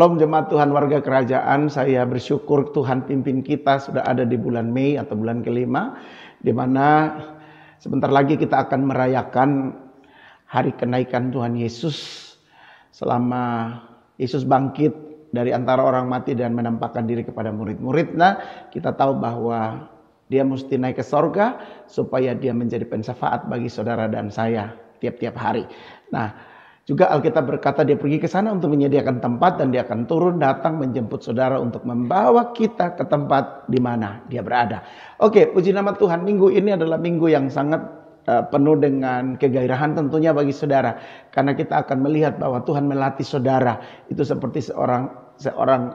Shalom jemaat Tuhan warga kerajaan, saya bersyukur Tuhan pimpin kita sudah ada di bulan Mei atau bulan kelima, di mana sebentar lagi kita akan merayakan hari kenaikan Tuhan Yesus selama Yesus bangkit dari antara orang mati dan menampakkan diri kepada murid-muridnya. Kita tahu bahwa dia mesti naik ke sorga supaya dia menjadi pensyafaat bagi saudara dan saya tiap-tiap hari. Nah, juga Alkitab berkata dia pergi ke sana untuk menyediakan tempat dan dia akan turun datang menjemput saudara untuk membawa kita ke tempat di mana dia berada. Oke, puji nama Tuhan. Minggu ini adalah minggu yang sangat penuh dengan kegairahan tentunya bagi saudara. Karena kita akan melihat bahwa Tuhan melatih saudara itu seperti seorang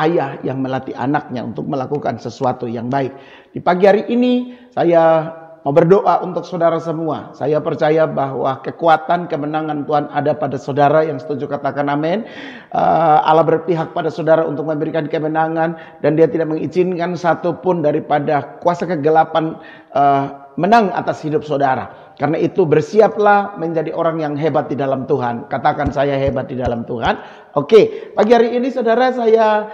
ayah yang melatih anaknya untuk melakukan sesuatu yang baik. Di pagi hari ini saya mau berdoa untuk saudara semua. Saya percaya bahwa kekuatan kemenangan Tuhan ada pada saudara. Yang setuju katakan amin. Allah berpihak pada saudara untuk memberikan kemenangan. Dan dia tidak mengizinkan satupun daripada kuasa kegelapan menang atas hidup saudara. Karena itu bersiaplah menjadi orang yang hebat di dalam Tuhan. Katakan saya hebat di dalam Tuhan. Oke, pagi hari ini saudara saya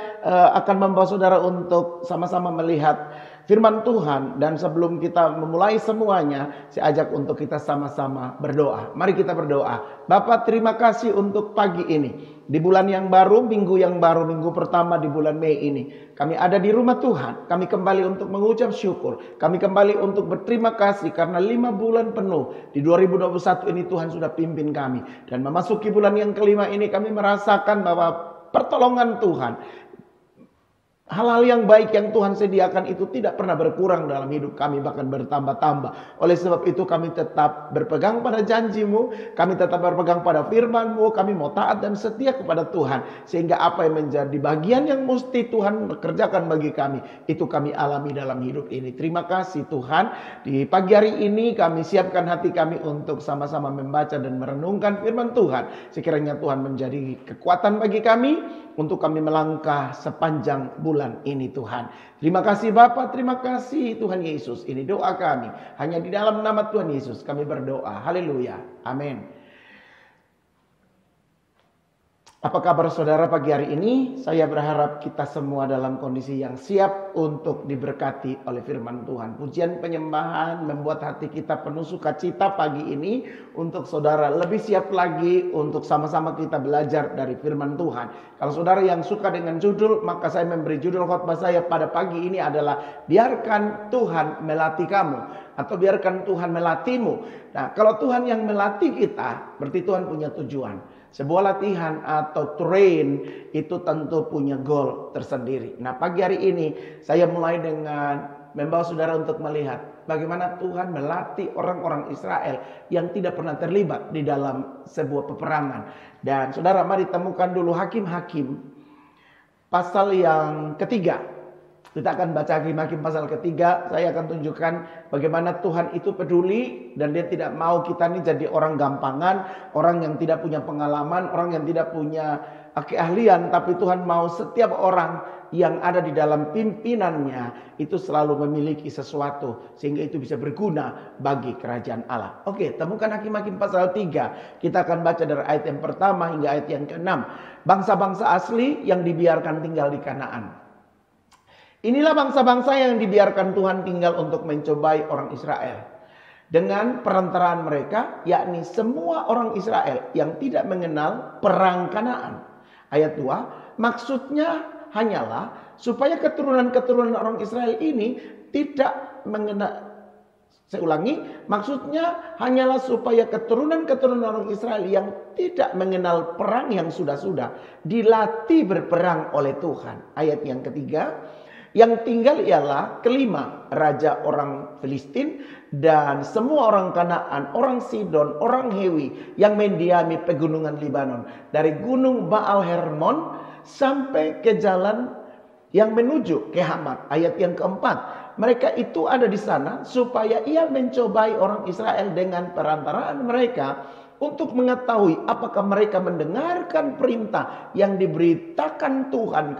akan membawa saudara untuk sama-sama melihat firman Tuhan. Dan sebelum kita memulai semuanya, saya ajak untuk kita sama-sama berdoa. Mari kita berdoa. Bapa, terima kasih untuk pagi ini. Di bulan yang baru, minggu pertama di bulan Mei ini. Kami ada di rumah Tuhan. Kami kembali untuk mengucap syukur. Kami kembali untuk berterima kasih karena 5 bulan penuh di 2021 ini Tuhan sudah pimpin kami. Dan memasuki bulan yang kelima ini kami merasakan bahwa pertolongan Tuhan, hal-hal yang baik yang Tuhan sediakan itu tidak pernah berkurang dalam hidup kami, bahkan bertambah-tambah. Oleh sebab itu kami tetap berpegang pada janji-Mu, kami tetap berpegang pada firman-Mu, kami mau taat dan setia kepada Tuhan. Sehingga apa yang menjadi bagian yang mesti Tuhan kerjakan bagi kami, itu kami alami dalam hidup ini. Terima kasih Tuhan. Di pagi hari ini kami siapkan hati kami untuk sama-sama membaca dan merenungkan firman Tuhan. Sekiranya Tuhan menjadi kekuatan bagi kami untuk kami melangkah sepanjang bulan ini Tuhan. Terima kasih Bapa, terima kasih Tuhan Yesus. Ini doa kami. Hanya di dalam nama Tuhan Yesus kami berdoa. Haleluya. Amin. Apa kabar saudara pagi hari ini? Saya berharap kita semua dalam kondisi yang siap untuk diberkati oleh firman Tuhan. Pujian penyembahan membuat hati kita penuh sukacita pagi ini untuk saudara lebih siap lagi untuk sama-sama kita belajar dari firman Tuhan. Kalau saudara yang suka dengan judul, maka saya memberi judul khotbah saya pada pagi ini adalah biarkan Tuhan melatih kamu atau biarkan Tuhan melatihmu. Nah, kalau Tuhan yang melatih kita, berarti Tuhan punya tujuan. Sebuah latihan atau train itu tentu punya goal tersendiri. Nah, pagi hari ini saya mulai dengan membawa saudara untuk melihat bagaimana Tuhan melatih orang-orang Israel yang tidak pernah terlibat di dalam sebuah peperangan. Dan saudara, mari temukan dulu Hakim-Hakim pasal yang ketiga. Kita akan baca Hakim-Hakim pasal ketiga. Saya akan tunjukkan bagaimana Tuhan itu peduli dan dia tidak mau kita ini jadi orang gampangan, orang yang tidak punya pengalaman, orang yang tidak punya keahlian. Tapi Tuhan mau setiap orang yang ada di dalam pimpinannya itu selalu memiliki sesuatu sehingga itu bisa berguna bagi kerajaan Allah. Oke, temukan Hakim-Hakim pasal 3. Kita akan baca dari ayat yang pertama hingga ayat yang ke-6. Bangsa-bangsa asli yang dibiarkan tinggal di Kanaan. Inilah bangsa-bangsa yang dibiarkan Tuhan tinggal untuk mencobai orang Israel. Dengan perantaraan mereka, yakni semua orang Israel yang tidak mengenal perang Kanaan. Ayat 2, maksudnya hanyalah supaya keturunan-keturunan orang Israel ini tidak mengenal. Saya ulangi, maksudnya hanyalah supaya keturunan-keturunan orang Israel yang tidak mengenal perang yang sudah-sudah dilatih berperang oleh Tuhan. Ayat yang ketiga, yang tinggal ialah kelima raja orang Filistin dan semua orang Kanaan, orang Sidon, orang Hewi yang mendiami pegunungan Libanon. Dari gunung Baal Hermon sampai ke jalan yang menuju ke Hamat. Ayat yang keempat, mereka itu ada di sana supaya ia mencobai orang Israel dengan perantaraan mereka untuk mengetahui apakah mereka mendengarkan perintah yang diberitakan Tuhan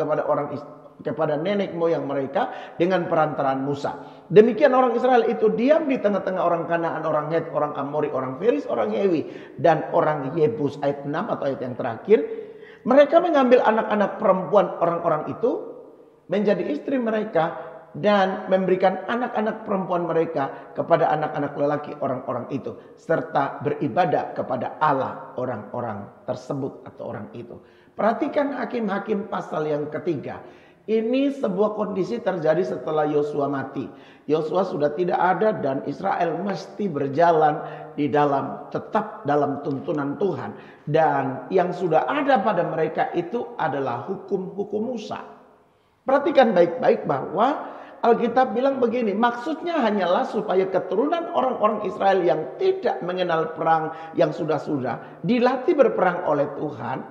kepada nenek moyang mereka dengan perantaraan Musa. Demikian orang Israel itu diam di tengah-tengah orang Kanaan, orang Het, orang Amori, orang Feris, orang Hewi, dan orang Yebus. Ayat 6 atau ayat yang terakhir. Mereka mengambil anak-anak perempuan orang-orang itu menjadi istri mereka dan memberikan anak-anak perempuan mereka kepada anak-anak lelaki orang-orang itu, serta beribadah kepada Allah orang-orang tersebut atau orang itu. Perhatikan Hakim-Hakim pasal yang ketiga. Ini sebuah kondisi terjadi setelah Yosua mati. Yosua sudah tidak ada dan Israel mesti berjalan tetap dalam tuntunan Tuhan. Dan yang sudah ada pada mereka itu adalah hukum-hukum Musa. Perhatikan baik-baik bahwa Alkitab bilang begini, maksudnya hanyalah supaya keturunan orang-orang Israel yang tidak mengenal perang yang sudah-sudah dilatih berperang oleh Tuhan.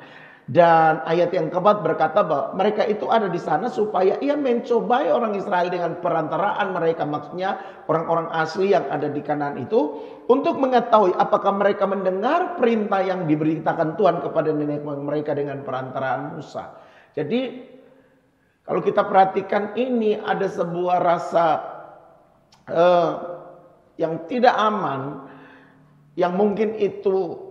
Dan ayat yang keempat berkata bahwa mereka itu ada di sana supaya ia mencobai orang Israel dengan perantaraan mereka. Maksudnya orang-orang asli yang ada di Kanaan itu untuk mengetahui apakah mereka mendengar perintah yang diberitakan Tuhan kepada nenek moyang mereka dengan perantaraan Musa. Jadi kalau kita perhatikan ini ada sebuah rasa yang tidak aman, yang mungkin itu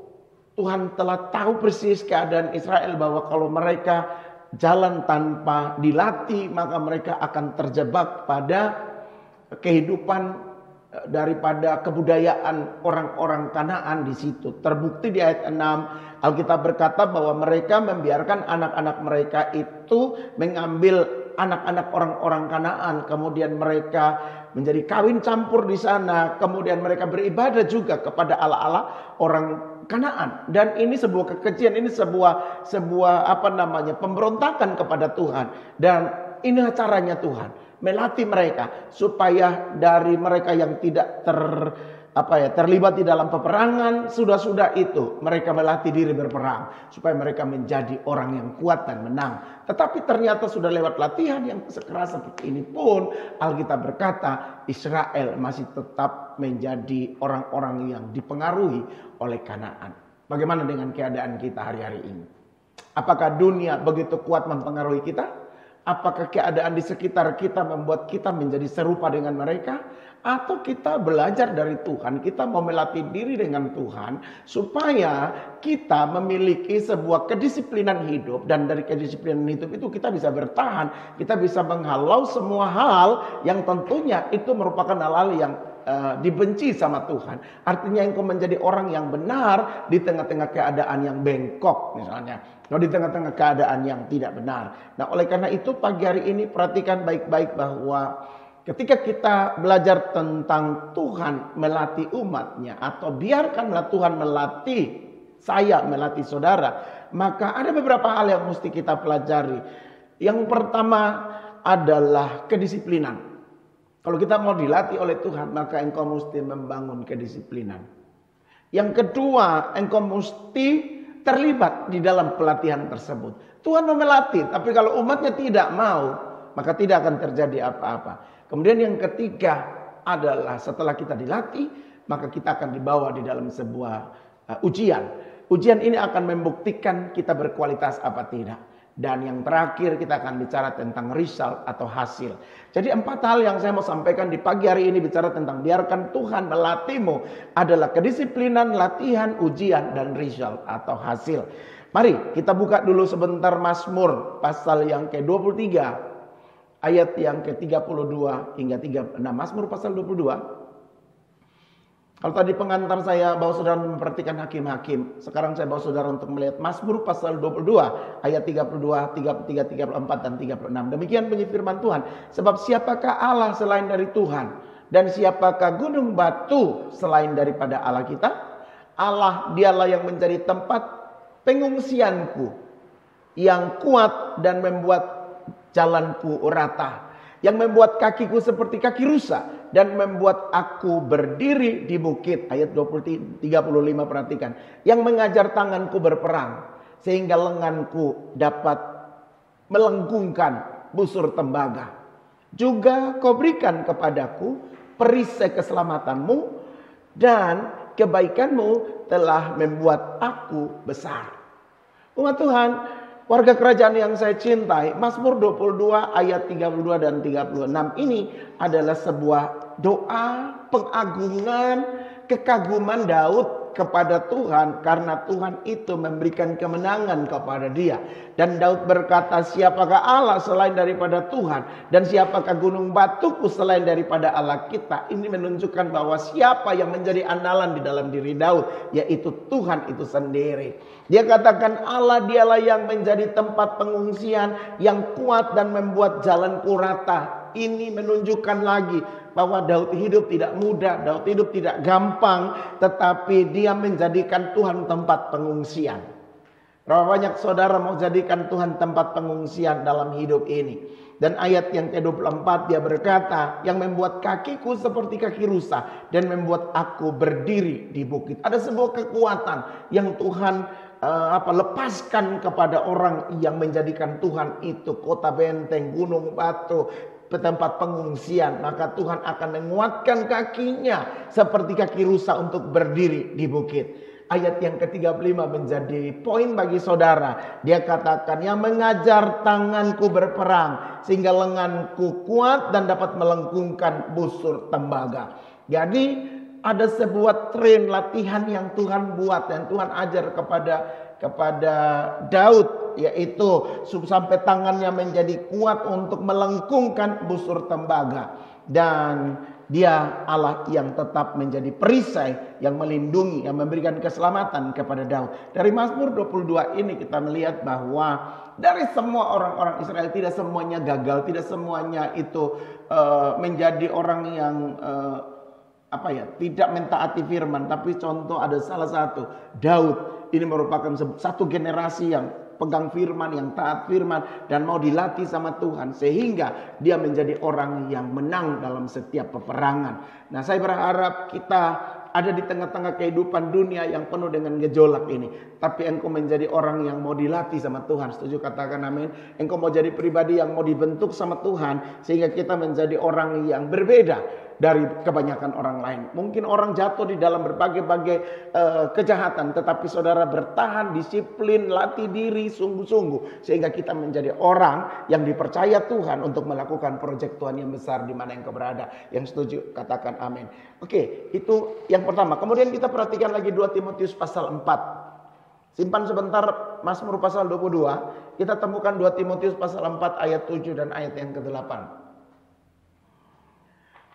Tuhan telah tahu persis keadaan Israel bahwa kalau mereka jalan tanpa dilatih maka mereka akan terjebak pada kehidupan daripada kebudayaan orang-orang Kanaan di situ. Terbukti di ayat 6 Alkitab berkata bahwa mereka membiarkan anak-anak mereka itu mengambil anak-anak orang-orang Kanaan, kemudian mereka menjadi kawin campur di sana, kemudian mereka beribadah juga kepada Allah-Allah orang Kanaan. Dan ini sebuah kekejian, ini sebuah pemberontakan kepada Tuhan. Dan ini caranya Tuhan melatih mereka supaya dari mereka yang tidak terlibat di dalam peperangan, sudah itu mereka melatih diri berperang supaya mereka menjadi orang yang kuat dan menang. Tetapi ternyata sudah lewat latihan yang sekeras seperti ini pun Alkitab berkata Israel masih tetap menjadi orang-orang yang dipengaruhi oleh Kanaan. Bagaimana dengan keadaan kita hari-hari ini? Apakah dunia begitu kuat mempengaruhi kita? Apakah keadaan di sekitar kita membuat kita menjadi serupa dengan mereka? Atau kita belajar dari Tuhan, kita mau melatih diri dengan Tuhan supaya kita memiliki sebuah kedisiplinan hidup. Dan dari kedisiplinan hidup itu kita bisa bertahan, kita bisa menghalau semua hal yang tentunya itu merupakan hal-hal yang dibenci sama Tuhan. Artinya engkau menjadi orang yang benar di tengah-tengah keadaan yang bengkok misalnya, atau di tengah-tengah keadaan yang tidak benar. Nah, oleh karena itu pagi hari ini perhatikan baik-baik bahwa ketika kita belajar tentang Tuhan melatih umatnya, atau biarkanlah Tuhan melatih saya, melatih saudara, maka ada beberapa hal yang mesti kita pelajari. Yang pertama adalah kedisiplinan. Kalau kita mau dilatih oleh Tuhan, maka engkau mesti membangun kedisiplinan. Yang kedua, engkau mesti terlibat di dalam pelatihan tersebut. Tuhan mau melatih, tapi kalau umatnya tidak mau, maka tidak akan terjadi apa-apa. Kemudian yang ketiga adalah setelah kita dilatih, maka kita akan dibawa di dalam sebuah ujian. Ujian ini akan membuktikan kita berkualitas apa tidak. Dan yang terakhir kita akan bicara tentang result atau hasil. Jadi 4 hal yang saya mau sampaikan di pagi hari ini bicara tentang biarkan Tuhan melatihmu adalah kedisiplinan, latihan, ujian, dan result atau hasil. Mari kita buka dulu sebentar Mazmur pasal yang ke-23 ayat yang ke-32 hingga 36. Mazmur pasal 22. Kalau tadi pengantar saya bawa saudara memperhatikan Hakim-Hakim, sekarang saya bawa saudara untuk melihat Mazmur pasal 22 ayat 32, 33, 34 dan 36. Demikian bunyi firman Tuhan. Sebab siapakah Allah selain dari Tuhan, dan siapakah gunung batu selain daripada Allah kita? Allah dialah yang menjadi tempat pengungsianku, yang kuat dan membuat jalanku rata, yang membuat kakiku seperti kaki rusa, dan membuat aku berdiri di bukit. Ayat 35 perhatikan. Yang mengajar tanganku berperang, sehingga lenganku dapat melenggungkan busur tembaga. Juga kau berikan kepadaku perisai keselamatanmu, dan kebaikanmu telah membuat aku besar. Umat Tuhan, warga kerajaan yang saya cintai, Mazmur 22 ayat 32 dan 36 ini adalah sebuah doa pengagungan, kekaguman Daud kepada Tuhan karena Tuhan itu memberikan kemenangan kepada dia. Dan Daud berkata, siapakah Allah selain daripada Tuhan? Dan siapakah gunung batuku selain daripada Allah kita? Ini menunjukkan bahwa siapa yang menjadi andalan di dalam diri Daud, yaitu Tuhan itu sendiri. Dia katakan Allah dialah yang menjadi tempat pengungsian yang kuat dan membuat jalanku rata. Ini menunjukkan lagi bahwa Daud hidup tidak mudah, Daud hidup tidak gampang, tetapi dia menjadikan Tuhan tempat pengungsian. Berapa banyak saudara mau jadikan Tuhan tempat pengungsian dalam hidup ini? Dan ayat yang ke-24 dia berkata, yang membuat kakiku seperti kaki rusa dan membuat aku berdiri di bukit. Ada sebuah kekuatan yang Tuhan lepaskan kepada orang yang menjadikan Tuhan itu kota benteng, gunung batu, tempat pengungsian. Maka Tuhan akan menguatkan kakinya seperti kaki rusa untuk berdiri di bukit. Ayat yang ke-35 menjadi poin bagi saudara. Dia katakan, yang mengajar tanganku berperang sehingga lenganku kuat dan dapat melengkungkan busur tembaga. Jadi ada sebuah tren latihan yang Tuhan buat dan Tuhan ajar kepada Daud, yaitu sampai tangannya menjadi kuat untuk melengkungkan busur tembaga. Dan dia Allah yang tetap menjadi perisai, yang melindungi, yang memberikan keselamatan kepada Daud. Dari Mazmur 22 ini kita melihat bahwa dari semua orang-orang Israel tidak semuanya gagal, tidak semuanya itu menjadi orang yang tidak mentaati firman. Tapi contoh ada salah satu, Daud. Ini merupakan satu generasi yang pegang firman, yang taat firman, dan mau dilatih sama Tuhan. Sehingga dia menjadi orang yang menang dalam setiap peperangan. Nah, saya berharap kita ada di tengah-tengah kehidupan dunia yang penuh dengan gejolak ini. Tapi engkau menjadi orang yang mau dilatih sama Tuhan. Setuju? Katakan amin. Engkau mau jadi pribadi yang mau dibentuk sama Tuhan. Sehingga kita menjadi orang yang berbeda dari kebanyakan orang lain. Mungkin orang jatuh di dalam berbagai-bagai kejahatan. Tetapi saudara bertahan, disiplin, latih diri sungguh-sungguh. Sehingga kita menjadi orang yang dipercaya Tuhan untuk melakukan proyek Tuhan yang besar di mana engkau berada. Yang setuju? Katakan amin. Oke, itu yang pertama. Kemudian kita perhatikan lagi 2 Timotius pasal 4. Simpan sebentar Mazmur pasal 22. Kita temukan 2 Timotius pasal 4 ayat 7 dan ayat yang ke-8.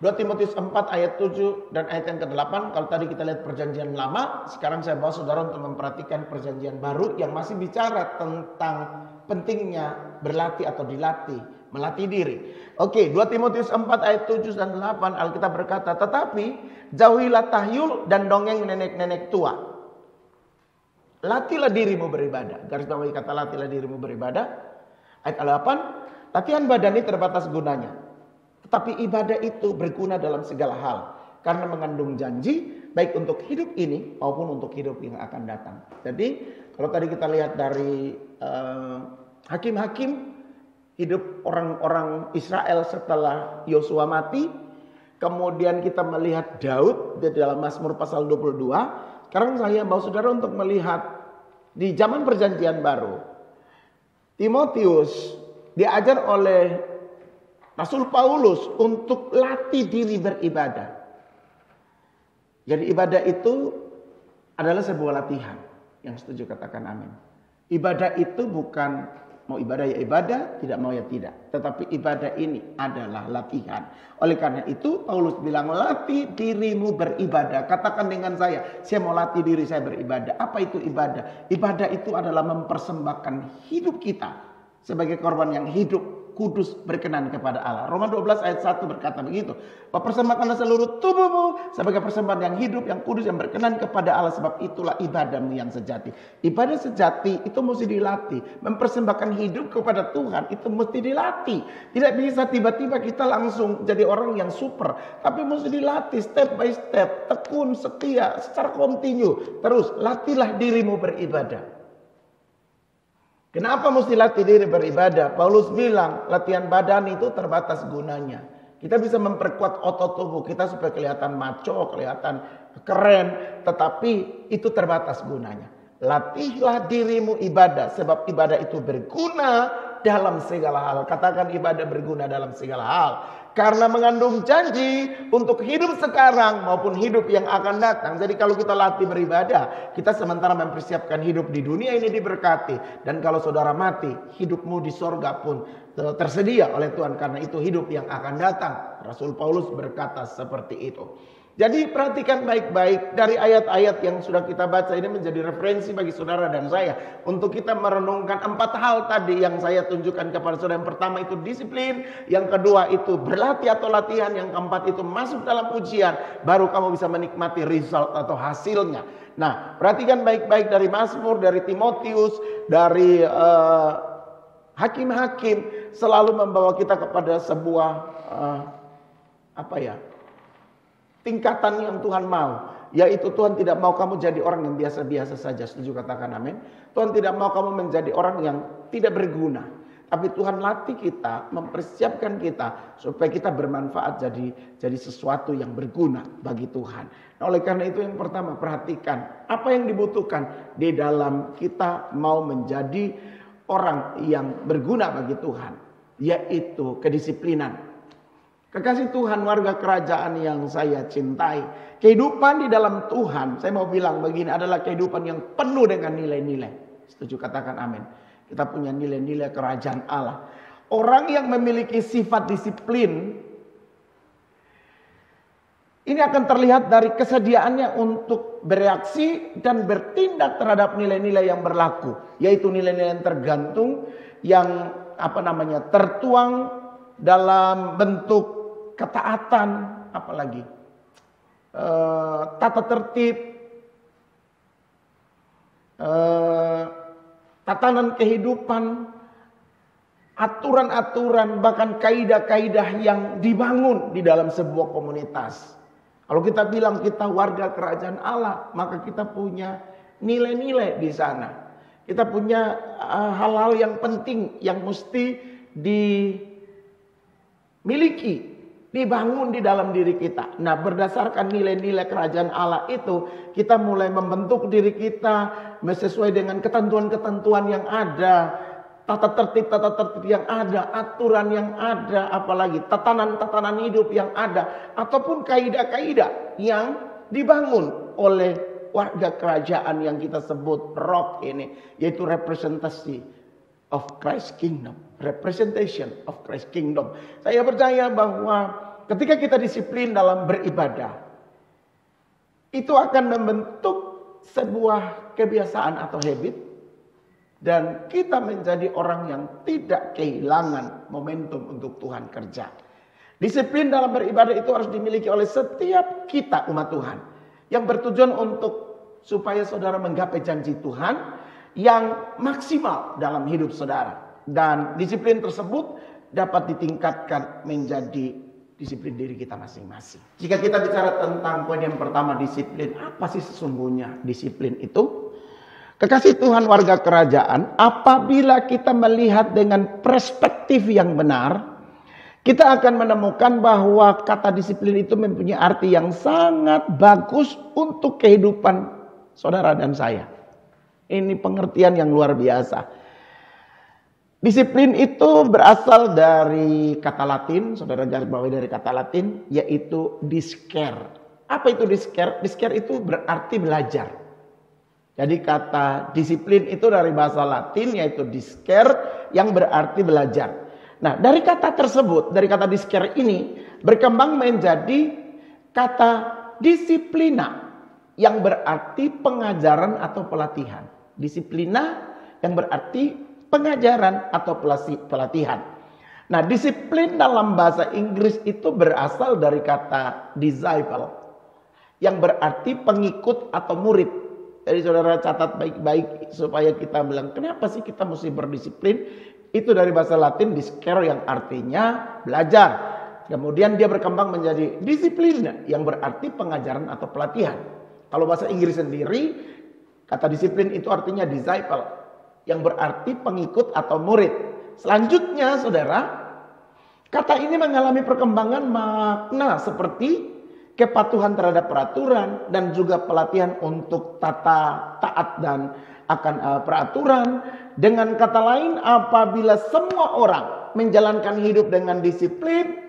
2 Timotius 4 ayat 7 dan ayat yang ke-8. Kalau tadi kita lihat perjanjian lama, sekarang saya bawa saudara untuk memperhatikan perjanjian baru yang masih bicara tentang pentingnya berlatih atau dilatih, melatih diri. Oke, 2 Timotius 4 ayat 7 dan 8 Alkitab berkata, tetapi jauhilah tahyul dan dongeng nenek-nenek tua. Latihlah dirimu beribadah. Garis bawahi kata latihlah dirimu beribadah. Ayat 8, latihan badan ini terbatas gunanya. Tetapi ibadah itu berguna dalam segala hal. Karena mengandung janji baik untuk hidup ini maupun untuk hidup yang akan datang. Jadi kalau tadi kita lihat dari hakim-hakim, hidup orang-orang Israel setelah Yosua mati. Kemudian kita melihat Daud di dalam Mazmur pasal 22. Sekarang saya bawa saudara untuk melihat di zaman perjanjian baru. Timotius diajar oleh Rasul Paulus untuk latih diri beribadah. Jadi ibadah itu adalah sebuah latihan. Yang setuju katakan amin. Ibadah itu bukan mau ibadah ya ibadah, tidak mau ya tidak. Tetapi ibadah ini adalah latihan. Oleh karena itu Paulus bilang latih dirimu beribadah. Katakan dengan saya mau latih diri saya beribadah. Apa itu ibadah? Ibadah itu adalah mempersembahkan hidup kita sebagai korban yang hidup, kudus, berkenan kepada Allah. Roma 12 ayat 1 berkata begitu. Persembahkanlah seluruh tubuhmu sebagai persembahan yang hidup, yang kudus, yang berkenan kepada Allah. Sebab itulah ibadahmu yang sejati. Ibadah sejati itu mesti dilatih. Mempersembahkan hidup kepada Tuhan itu mesti dilatih. Tidak bisa tiba-tiba kita langsung jadi orang yang super. Tapi mesti dilatih step by step. Tekun, setia, secara kontinu. Terus latihlah dirimu beribadah. Kenapa mesti latih diri beribadah? Paulus bilang latihan badan itu terbatas gunanya. Kita bisa memperkuat otot tubuh kita supaya kelihatan maco, kelihatan keren. Tetapi itu terbatas gunanya. Latihlah dirimu ibadah. Sebab ibadah itu berguna dalam segala hal. Katakan ibadah berguna dalam segala hal. Karena mengandung janji untuk hidup sekarang maupun hidup yang akan datang. Jadi kalau kita latih beribadah, kita sementara mempersiapkan hidup di dunia ini diberkati. Dan kalau saudara mati, hidupmu di sorga pun tersedia oleh Tuhan. Karena itu hidup yang akan datang. Rasul Paulus berkata seperti itu. Jadi perhatikan baik-baik dari ayat-ayat yang sudah kita baca ini menjadi referensi bagi saudara dan saya. Untuk kita merenungkan 4 hal tadi yang saya tunjukkan kepada saudara. Yang pertama itu disiplin. Yang kedua itu berlatih atau latihan. Yang keempat itu masuk dalam ujian. Baru kamu bisa menikmati result atau hasilnya. Nah, perhatikan baik-baik dari Mazmur, dari Timotius, dari hakim-hakim. Selalu membawa kita kepada sebuah tingkatan yang Tuhan mau. Yaitu Tuhan tidak mau kamu jadi orang yang biasa-biasa saja. Setuju, katakan amin. Tuhan tidak mau kamu menjadi orang yang tidak berguna. Tapi Tuhan latih kita, mempersiapkan kita supaya kita bermanfaat jadi sesuatu yang berguna bagi Tuhan. Nah, oleh karena itu yang pertama, perhatikan apa yang dibutuhkan di dalam kita mau menjadi orang yang berguna bagi Tuhan. Yaitu kedisiplinan. Kekasih Tuhan, warga kerajaan yang saya cintai. Kehidupan di dalam Tuhan, saya mau bilang begini, adalah kehidupan yang penuh dengan nilai-nilai. Setuju, katakan amin. Kita punya nilai-nilai kerajaan Allah. Orang yang memiliki sifat disiplin, ini akan terlihat dari kesediaannya untuk bereaksi dan bertindak terhadap nilai-nilai yang berlaku. Yaitu nilai-nilai yang tergantung, yang tertuang dalam bentuk ketaatan, apalagi tata tertib, tatanan kehidupan, aturan-aturan, bahkan kaidah-kaidah yang dibangun di dalam sebuah komunitas. Kalau kita bilang kita warga kerajaan Allah, maka kita punya nilai-nilai di sana. Kita punya hal-hal yang penting yang mesti dimiliki, dibangun di dalam diri kita. Nah, berdasarkan nilai-nilai kerajaan Allah itu, kita mulai membentuk diri kita sesuai dengan ketentuan-ketentuan yang ada, tata tertib yang ada, aturan yang ada, apalagi tatanan-tatanan hidup yang ada, ataupun kaidah-kaidah yang dibangun oleh warga kerajaan yang kita sebut rock ini, yaitu representasi of Christ Kingdom. Representation of Christ Kingdom. Saya percaya bahwa ketika kita disiplin dalam beribadah, itu akan membentuk sebuah kebiasaan atau habit, dan kita menjadi orang yang tidak kehilangan momentum untuk Tuhan kerja. Disiplin dalam beribadah itu harus dimiliki oleh setiap kita umat Tuhan, yang bertujuan untuk supaya saudara menggapai janji Tuhan yang maksimal dalam hidup saudara. Dan disiplin tersebut dapat ditingkatkan menjadi disiplin diri kita masing-masing. Jika kita bicara tentang poin yang pertama, disiplin, apa sih sesungguhnya disiplin itu? Kekasih Tuhan, warga kerajaan, apabila kita melihat dengan perspektif yang benar, kita akan menemukan bahwa kata disiplin itu mempunyai arti yang sangat bagus untuk kehidupan saudara dan saya. Ini pengertian yang luar biasa. Disiplin itu berasal dari kata Latin, saudara garis bawahi dari kata Latin, yaitu discere. Apa itu discere? Discere itu berarti belajar. Jadi kata disiplin itu dari bahasa Latin, yaitu discere, yang berarti belajar. Nah, dari kata tersebut, dari kata discere ini, berkembang menjadi kata disiplina, yang berarti pengajaran atau pelatihan. Disiplina yang berarti pengajaran atau pelatihan. Nah, disiplin dalam bahasa Inggris itu berasal dari kata disciple, yang berarti pengikut atau murid. Jadi saudara catat baik-baik supaya kita bilang, kenapa sih kita mesti berdisiplin? Itu dari bahasa Latin discere yang artinya belajar. Kemudian dia berkembang menjadi disiplin yang berarti pengajaran atau pelatihan. Kalau bahasa Inggris sendiri, kata disiplin itu artinya disciple, yang berarti pengikut atau murid. Selanjutnya saudara, kata ini mengalami perkembangan makna seperti kepatuhan terhadap peraturan, dan juga pelatihan untuk tata taat dan akan peraturan. Dengan kata lain, apabila semua orang menjalankan hidup dengan disiplin,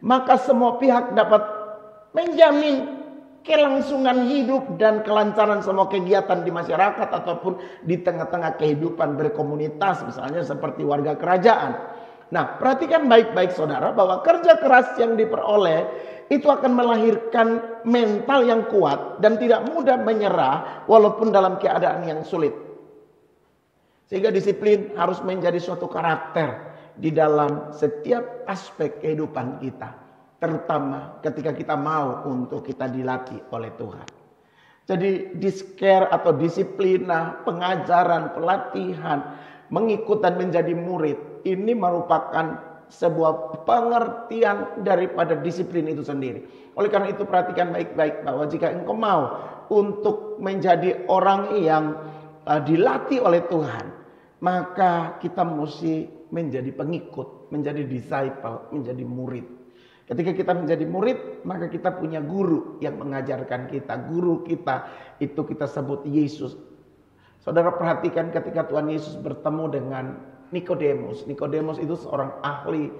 maka semua pihak dapat menjamin kelangsungan hidup dan kelancaran semua kegiatan di masyarakat ataupun di tengah-tengah kehidupan berkomunitas, misalnya seperti warga kerajaan. Nah, perhatikan baik-baik saudara bahwa kerja keras yang diperoleh itu akan melahirkan mental yang kuat dan tidak mudah menyerah walaupun dalam keadaan yang sulit. Sehingga disiplin harus menjadi suatu karakter di dalam setiap aspek kehidupan kita, terutama ketika kita mau untuk kita dilatih oleh Tuhan. Jadi disker atau disiplina, pengajaran, pelatihan, mengikut dan menjadi murid, ini merupakan sebuah pengertian daripada disiplin itu sendiri. Oleh karena itu perhatikan baik-baik bahwa jika engkau mau untuk menjadi orang yang dilatih oleh Tuhan, maka kita mesti menjadi pengikut, menjadi disciple, menjadi murid. Ketika kita menjadi murid, maka kita punya guru yang mengajarkan kita. Guru kita itu kita sebut Yesus. Saudara perhatikan ketika Tuhan Yesus bertemu dengan Nikodemus. Nikodemus itu seorang ahli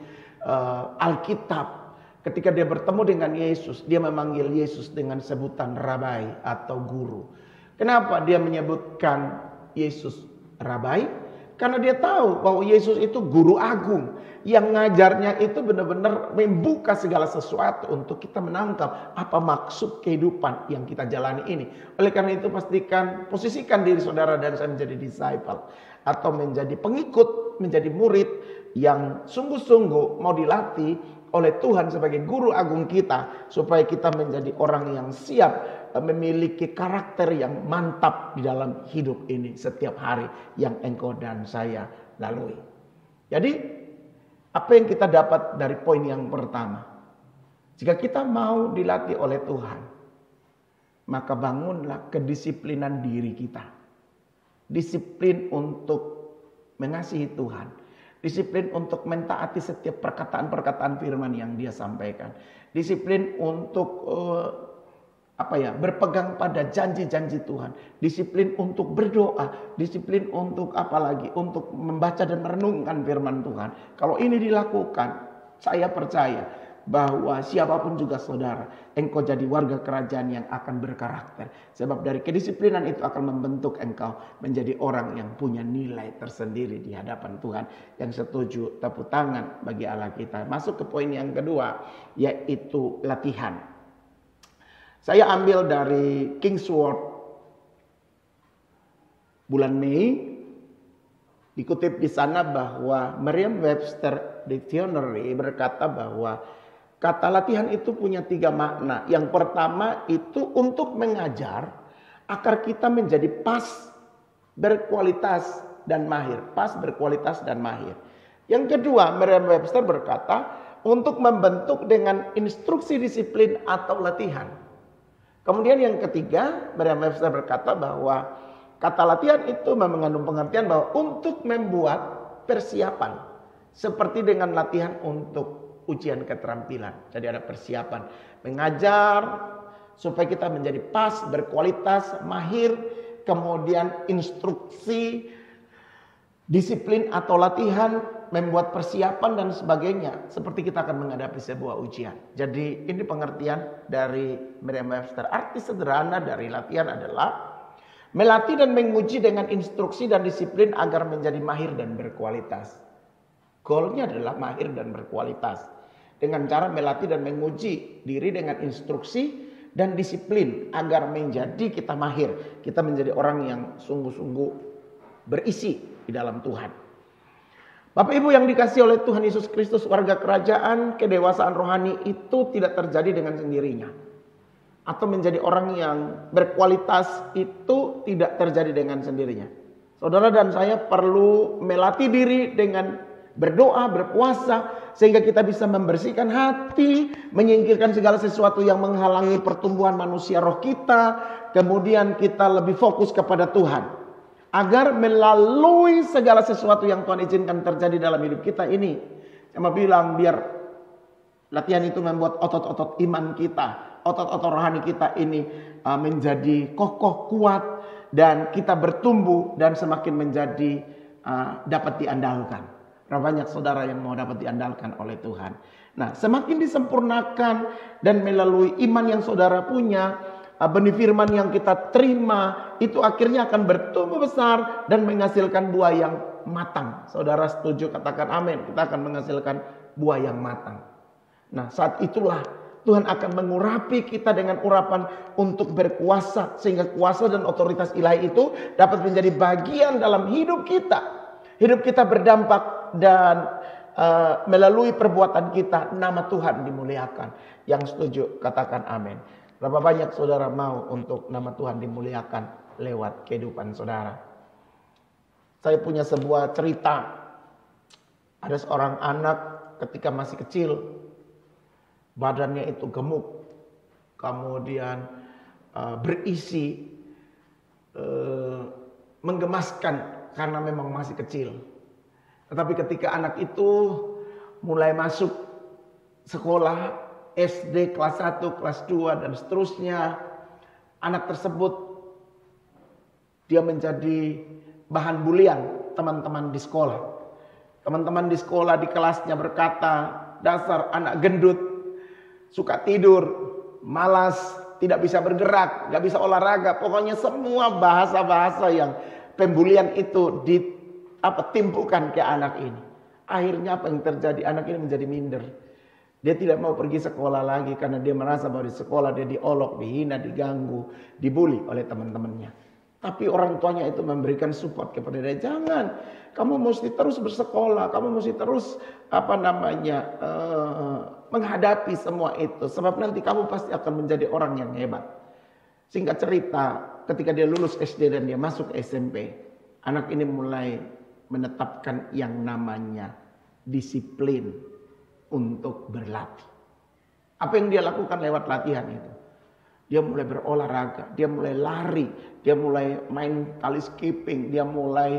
Alkitab. Ketika dia bertemu dengan Yesus, dia memanggil Yesus dengan sebutan Rabai atau guru. Kenapa dia menyebutkan Yesus Rabai? Karena dia tahu bahwa Yesus itu guru agung. Yang ngajarnya itu benar-benar membuka segala sesuatu untuk kita menangkap apa maksud kehidupan yang kita jalani ini. Oleh karena itu posisikan diri saudara dan saya menjadi disciple atau menjadi pengikut, menjadi murid yang sungguh-sungguh mau dilatih oleh Tuhan sebagai guru agung kita, supaya kita menjadi orang yang siap memiliki karakter yang mantap di dalam hidup ini setiap hari yang engkau dan saya lalui. Jadi apa yang kita dapat dari poin yang pertama? Jika kita mau dilatih oleh Tuhan, maka bangunlah kedisiplinan diri kita. Disiplin untuk mengasihi Tuhan. Disiplin untuk mentaati setiap perkataan-perkataan firman yang dia sampaikan. Disiplin untuk berpegang pada janji-janji Tuhan. Disiplin untuk berdoa. Disiplin untuk untuk membaca dan merenungkan firman Tuhan. Kalau ini dilakukan, saya percaya bahwa siapapun juga saudara, engkau jadi warga kerajaan yang akan berkarakter. Sebab dari kedisiplinan itu akan membentuk engkau menjadi orang yang punya nilai tersendiri di hadapan Tuhan. Yang setuju, tepuk tangan bagi Allah kita. Masuk ke poin yang kedua, yaitu latihan. Saya ambil dari Kingsword bulan Mei. Dikutip di sana bahwa Merriam-Webster Dictionary berkata bahwa kata latihan itu punya 3 makna. Yang pertama itu untuk mengajar agar kita menjadi pas, berkualitas dan mahir. Pas, berkualitas dan mahir. Yang kedua, Merriam-Webster berkata untuk membentuk dengan instruksi disiplin atau latihan. Kemudian yang ketiga, Merriam-Webster berkata bahwa kata latihan itu mengandung pengertian bahwa untuk membuat persiapan. Seperti dengan latihan untuk ujian keterampilan. Jadi ada persiapan mengajar supaya kita menjadi pas, berkualitas, mahir. Kemudian instruksi, disiplin atau latihan, membuat persiapan dan sebagainya. Seperti kita akan menghadapi sebuah ujian. Jadi ini pengertian dari Merriam-Webster. Arti sederhana dari latihan adalah melatih dan menguji dengan instruksi dan disiplin agar menjadi mahir dan berkualitas. Goalnya adalah mahir dan berkualitas. Dengan cara melatih dan menguji diri dengan instruksi dan disiplin agar menjadi kita mahir. Kita menjadi orang yang sungguh-sungguh berisi di dalam Tuhan. Bapak Ibu yang dikasihi oleh Tuhan Yesus Kristus, warga kerajaan, kedewasaan rohani itu tidak terjadi dengan sendirinya. Atau menjadi orang yang berkualitas itu tidak terjadi dengan sendirinya. Saudara dan saya perlu melatih diri dengan berdoa, berpuasa, sehingga kita bisa membersihkan hati, menyingkirkan segala sesuatu yang menghalangi pertumbuhan manusia roh kita. Kemudian kita lebih fokus kepada Tuhan, agar melalui segala sesuatu yang Tuhan izinkan terjadi dalam hidup kita ini. Saya mau bilang, biar latihan itu membuat otot-otot iman kita otot-otot rohani kita ini menjadi kokoh, kuat, dan kita bertumbuh dan semakin menjadi dapat diandalkan. Berapa banyak saudara yang mau dapat diandalkan oleh Tuhan. Nah, semakin disempurnakan dan melalui iman yang saudara punya, benih firman yang kita terima, itu akhirnya akan bertumbuh besar dan menghasilkan buah yang matang. Saudara setuju? Katakan amin. Kita akan menghasilkan buah yang matang. Nah, saat itulah Tuhan akan mengurapi kita dengan urapan untuk berkuasa, sehingga kuasa dan otoritas ilahi itu dapat menjadi bagian dalam hidup kita. Hidup kita berdampak dan melalui perbuatan kita nama Tuhan dimuliakan. Yang setuju katakan amin. Berapa banyak saudara mau untuk nama Tuhan dimuliakan lewat kehidupan saudara? Saya punya sebuah cerita. Ada seorang anak ketika masih kecil, badannya itu gemuk, kemudian berisi, menggemaskan karena memang masih kecil. Tetapi ketika anak itu mulai masuk sekolah SD kelas 1, kelas 2 dan seterusnya, anak tersebut dia menjadi bahan bulian teman-teman di sekolah. Teman-teman di sekolah di kelasnya berkata, dasar anak gendut, suka tidur, malas, tidak bisa bergerak, gak bisa olahraga. Pokoknya semua bahasa-bahasa yang pembulian itu ditimpukan ke anak ini. Akhirnya apa yang terjadi? Anak ini menjadi minder. Dia tidak mau pergi sekolah lagi karena dia merasa bahwa di sekolah dia diolok, dihina, diganggu, dibully oleh teman-temannya. Tapi orang tuanya itu memberikan support kepada dia. Jangan, kamu mesti terus bersekolah, kamu mesti terus menghadapi semua itu. Sebab nanti kamu pasti akan menjadi orang yang hebat. Singkat cerita, ketika dia lulus SD dan dia masuk SMP, anak ini mulai menetapkan yang namanya disiplin untuk berlatih. Apa yang dia lakukan lewat latihan itu? Dia mulai berolahraga, dia mulai lari, dia mulai main tali skipping, dia mulai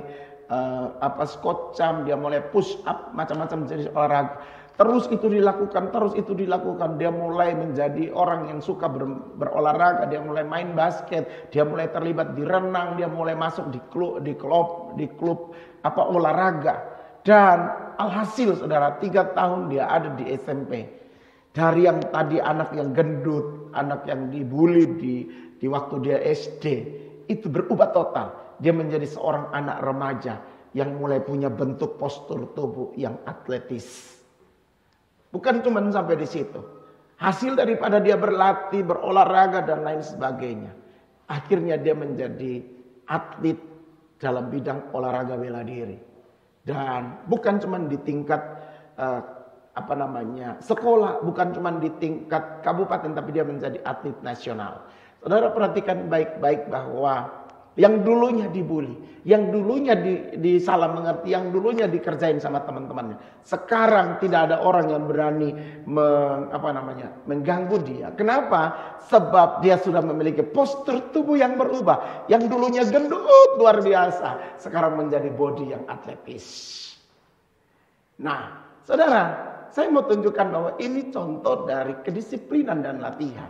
squat jump, dia mulai push up, macam-macam jenis olahraga. Terus itu dilakukan, dia mulai menjadi orang yang suka berolahraga, dia mulai main basket, dia mulai terlibat di renang, dia mulai masuk di klub olahraga. Dan alhasil saudara, 3 tahun dia ada di SMP. Dari yang tadi anak yang gendut, anak yang dibully di waktu dia SD, itu berubah total. Dia menjadi seorang anak remaja yang mulai punya bentuk postur tubuh yang atletis. Bukan cuma sampai di situ. Hasil daripada dia berlatih, berolahraga dan lain sebagainya. Akhirnya dia menjadi atlet dalam bidang olahraga bela diri. Dan bukan cuma di tingkat sekolah, bukan cuma di tingkat kabupaten, tapi dia menjadi atlet nasional. Saudara perhatikan baik-baik bahwa yang dulunya dibully, yang dulunya disalah mengerti, yang dulunya dikerjain sama teman-temannya, sekarang tidak ada orang yang berani mengganggu dia. Kenapa? Sebab dia sudah memiliki postur tubuh yang berubah. Yang dulunya gendut luar biasa, sekarang menjadi body yang atletis. Nah, saudara, saya mau tunjukkan bahwa ini contoh dari kedisiplinan dan latihan.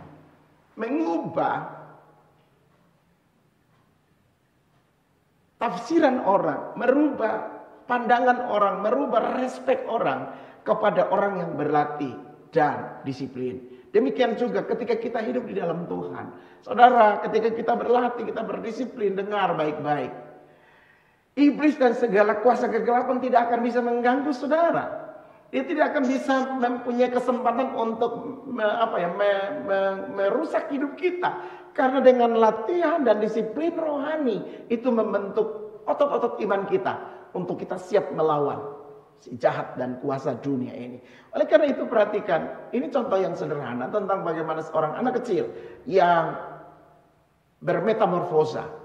Mengubah tafsiran orang, merubah pandangan orang, merubah respek orang kepada orang yang berlatih dan disiplin. Demikian juga ketika kita hidup di dalam Tuhan. Saudara, ketika kita berlatih, kita berdisiplin, dengar baik-baik. Iblis dan segala kuasa kegelapan tidak akan bisa mengganggu saudara. Dia tidak akan bisa mempunyai kesempatan untuk merusak hidup kita. Karena dengan latihan dan disiplin rohani itu membentuk otot-otot iman kita untuk kita siap melawan si jahat dan kuasa dunia ini. Oleh karena itu perhatikan, ini contoh yang sederhana tentang bagaimana seorang anak kecil yang bermetamorfosa.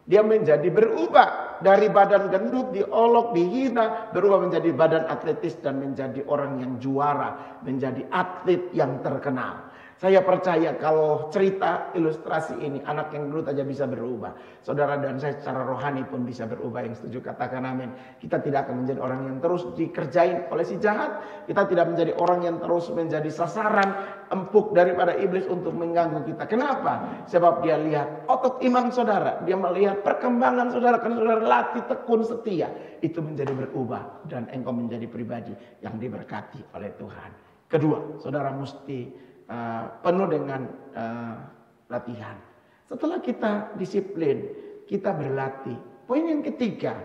Dia menjadi berubah dari badan gendut, diolok, dihina, berubah menjadi badan atletis dan menjadi orang yang juara, menjadi atlet yang terkenal. Saya percaya kalau cerita ilustrasi ini, anak yang dulu aja bisa berubah. Saudara dan saya secara rohani pun bisa berubah. Yang setuju katakan amin. Kita tidak akan menjadi orang yang terus dikerjain oleh si jahat. Kita tidak menjadi orang yang terus menjadi sasaran empuk daripada iblis untuk mengganggu kita. Kenapa? Sebab dia lihat otot iman saudara. Dia melihat perkembangan saudara. Karena saudara latih, tekun, setia. Itu menjadi berubah. Dan engkau menjadi pribadi yang diberkati oleh Tuhan. Kedua, saudara mesti penuh dengan latihan. Setelah kita disiplin, kita berlatih. Poin yang ketiga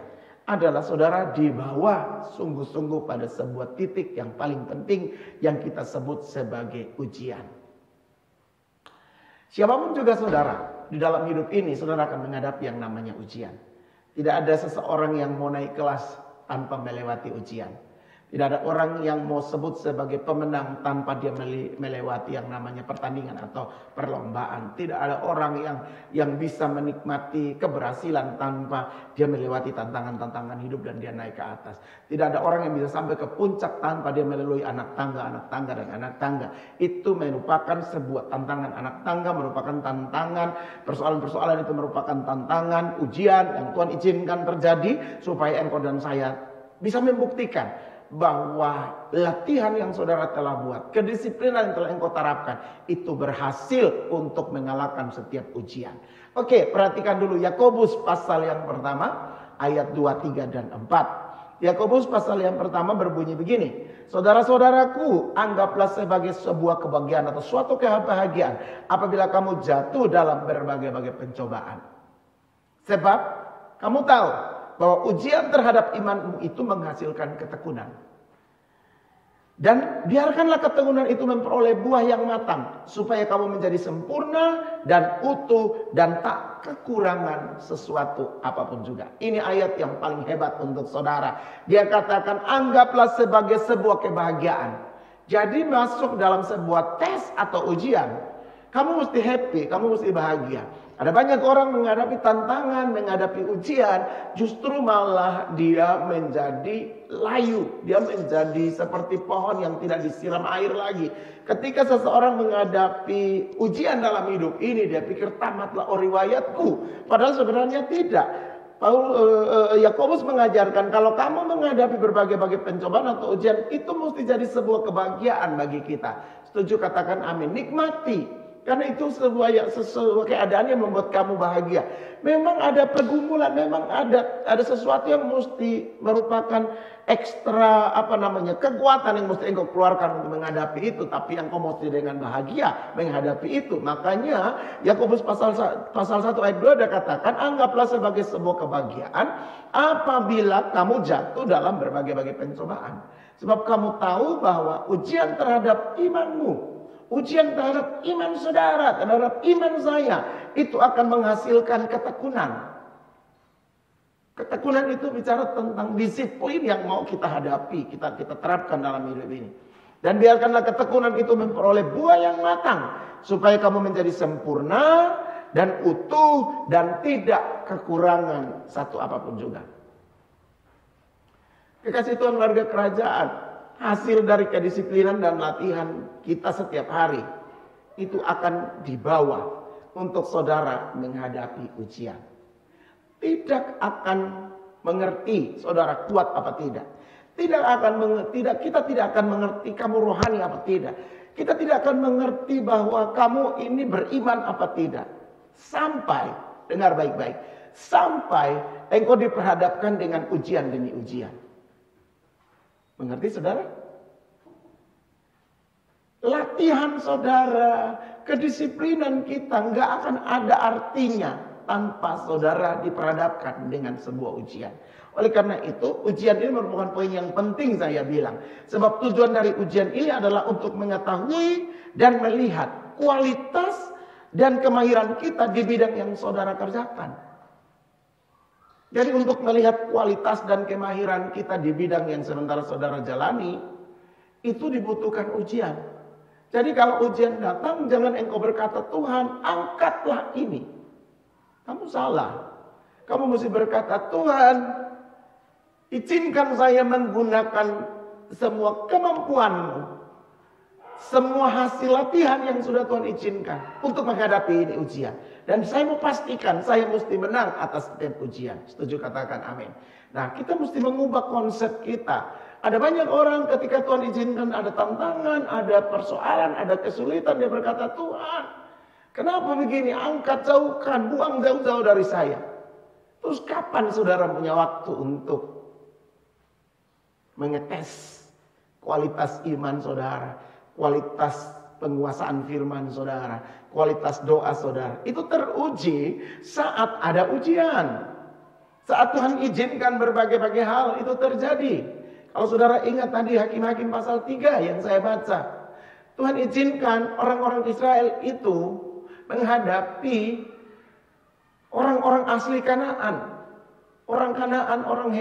adalah saudara dibawa sungguh-sungguh pada sebuah titik yang paling penting yang kita sebut sebagai ujian. Siapapun juga saudara, di dalam hidup ini saudara akan menghadapi yang namanya ujian. Tidak ada seseorang yang mau naik kelas tanpa melewati ujian. Tidak ada orang yang mau sebut sebagai pemenang tanpa dia melewati yang namanya pertandingan atau perlombaan. Tidak ada orang yang bisa menikmati keberhasilan tanpa dia melewati tantangan-tantangan hidup dan dia naik ke atas. Tidak ada orang yang bisa sampai ke puncak tanpa dia melalui anak tangga, dan anak tangga. Itu merupakan sebuah tantangan. Anak tangga merupakan tantangan. Persoalan-persoalan itu merupakan tantangan, ujian yang Tuhan izinkan terjadi supaya engkau dan saya bisa membuktikan bahwa latihan yang saudara telah buat, kedisiplinan yang telah engkau terapkan, itu berhasil untuk mengalahkan setiap ujian. Oke, perhatikan dulu Yakobus pasal yang pertama, ayat 2, 3, dan 4. Yakobus pasal yang pertama berbunyi begini. Saudara-saudaraku, anggaplah sebagai sebuah kebahagiaan atau suatu kebahagiaan apabila kamu jatuh dalam berbagai-bagai pencobaan. Sebab kamu tahu bahwa ujian terhadap imanmu itu menghasilkan ketekunan. Dan biarkanlah ketekunan itu memperoleh buah yang matang, supaya kamu menjadi sempurna dan utuh dan tak kekurangan sesuatu apapun juga. Ini ayat yang paling hebat untuk saudara. Dia katakan anggaplah sebagai sebuah kebahagiaan. Jadi masuk dalam sebuah tes atau ujian, kamu mesti happy, kamu mesti bahagia. Ada banyak orang menghadapi tantangan, menghadapi ujian, justru malah dia menjadi layu. Dia menjadi seperti pohon yang tidak disiram air lagi. Ketika seseorang menghadapi ujian dalam hidup ini, dia pikir tamatlah riwayatku. Padahal sebenarnya tidak. Yakobus mengajarkan kalau kamu menghadapi berbagai-bagai pencobaan atau ujian, itu mesti jadi sebuah kebahagiaan bagi kita. Setuju katakan amin. Nikmati. Karena itu sebuah keadaan yang membuat kamu bahagia. Memang ada pergumulan, memang ada sesuatu yang mesti merupakan ekstra kekuatan yang mesti engkau keluarkan untuk menghadapi itu. Tapi yang kau mesti dengan bahagia menghadapi itu. Makanya Yakobus pasal 1 ayat 2 ada katakan anggaplah sebagai sebuah kebahagiaan apabila kamu jatuh dalam berbagai-bagai pencobaan. Sebab kamu tahu bahwa ujian terhadap imanmu, ujian terhadap iman saudara, terhadap iman saya, itu akan menghasilkan ketekunan. Ketekunan itu bicara tentang disiplin yang mau kita hadapi, kita terapkan dalam hidup ini. Dan biarkanlah ketekunan itu memperoleh buah yang matang, supaya kamu menjadi sempurna dan utuh dan tidak kekurangan satu apapun juga. Kekasih Tuhan warga kerajaan, hasil dari kedisiplinan dan latihan kita setiap hari itu akan dibawa untuk saudara menghadapi ujian. Tidak akan mengerti saudara kuat apa tidak. Kita tidak akan mengerti kamu rohani apa tidak. Kita tidak akan mengerti bahwa kamu ini beriman apa tidak. Sampai, dengar baik-baik, sampai engkau diperhadapkan dengan ujian demi ujian. Mengerti saudara? Latihan saudara, kedisiplinan kita nggak akan ada artinya tanpa saudara diperhadapkan dengan sebuah ujian. Oleh karena itu, ujian ini merupakan poin yang penting saya bilang. Sebab tujuan dari ujian ini adalah untuk mengetahui dan melihat kualitas dan kemahiran kita di bidang yang saudara kerjakan. Jadi untuk melihat kualitas dan kemahiran kita di bidang yang sementara saudara jalani, itu dibutuhkan ujian. Jadi kalau ujian datang, jangan engkau berkata, Tuhan angkatlah ini. Kamu salah. Kamu mesti berkata, Tuhan izinkan saya menggunakan semua kemampuanmu. semua hasil latihan yang sudah Tuhan izinkan untuk menghadapi ini ujian. Dan saya mau pastikan saya mesti menang atas setiap ujian. Setuju, katakan amin. Nah, kita mesti mengubah konsep kita. Ada banyak orang ketika Tuhan izinkan ada tantangan, ada persoalan, ada kesulitan, dia berkata, Tuhan, kenapa begini? Angkat, jauhkan, buang jauh-jauh dari saya. Terus kapan saudara punya waktu untuk mengetes kualitas iman saudara, kualitas penguasaan firman saudara, kualitas doa saudara? Itu teruji saat ada ujian. Saat Tuhan izinkan berbagai-bagai hal itu terjadi. Kalau saudara ingat tadi Hakim-Hakim pasal 3 yang saya baca. Tuhan izinkan orang-orang Israel itu menghadapi orang-orang asli Kanaan. Orang Kanaan, orang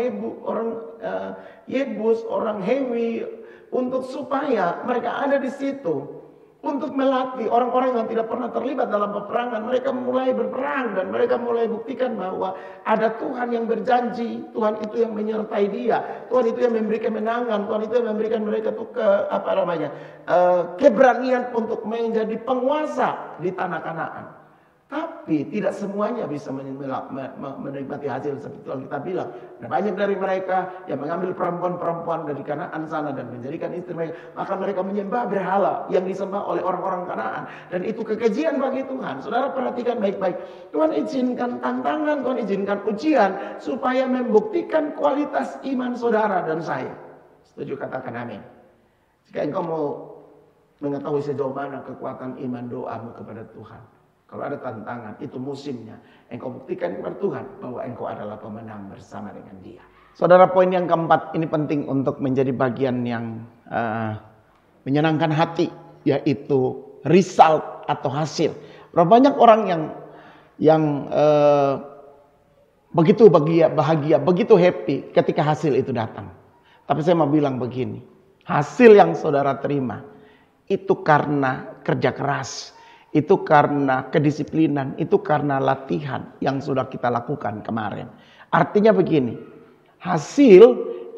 Yebus, orang Hewi. Untuk supaya mereka ada di situ. Untuk melatih orang-orang yang tidak pernah terlibat dalam peperangan. Mereka mulai berperang dan mereka mulai buktikan bahwa ada Tuhan yang berjanji. Tuhan itu yang menyertai dia. Tuhan itu yang memberi kemenangan. Tuhan itu yang memberikan mereka tuh keberanian untuk menjadi penguasa di tanah Kanaan. Tapi tidak semuanya bisa menikmati hasil seperti yang kita bilang. Nah, banyak dari mereka yang mengambil perempuan-perempuan dari Kanaan sana dan menjadikan istri mereka. Maka mereka menyembah berhala yang disembah oleh orang-orang Kanaan. Dan itu kekejian bagi Tuhan. Saudara perhatikan baik-baik. Tuhan izinkan tantangan, Tuhan izinkan ujian. Supaya membuktikan kualitas iman saudara dan saya. Setuju, katakan amin. Jika engkau mau mengetahui sejauh mana kekuatan iman doamu kepada Tuhan. Kalau ada tantangan, itu musimnya. Engkau buktikan kepada Tuhan bahwa engkau adalah pemenang bersama dengan Dia. Saudara, poin yang keempat ini penting untuk menjadi bagian yang menyenangkan hati, yaitu result atau hasil. Berapa banyak orang yang begitu bahagia, begitu happy ketika hasil itu datang. Tapi saya mau bilang begini, hasil yang saudara terima itu karena kerja keras. Itu karena kedisiplinan, itu karena latihan yang sudah kita lakukan kemarin. Artinya begini, hasil